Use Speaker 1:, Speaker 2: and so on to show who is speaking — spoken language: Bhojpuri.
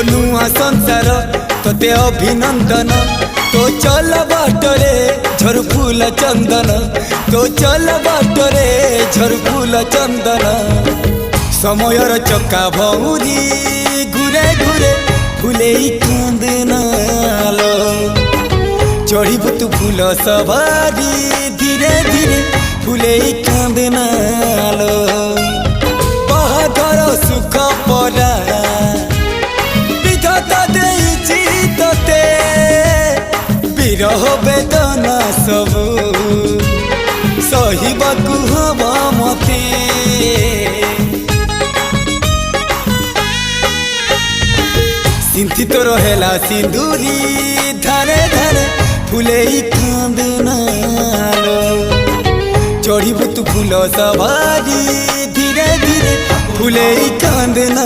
Speaker 1: नुआ संसार तोते अभिनंदन तो चल बाटरे झरफुल चंदन तो चल बाटरे झरफुल चंदन समयर चक्का भौरी घुरे घुरे फुले कांदनालो चढ़ीबु तू फूल सवारी धीरे धीरे फुले कांदनालो बाहादर सुख परा विधाता देइछि तोते विरह वेदना सबु सहिबाकु हबा मते सिंथी तो रहेला सिंदूरी धारे धारे फुले कांदनालो चढ़ीबु तू फूल सवारी धीरे धीरे फुले कांदना।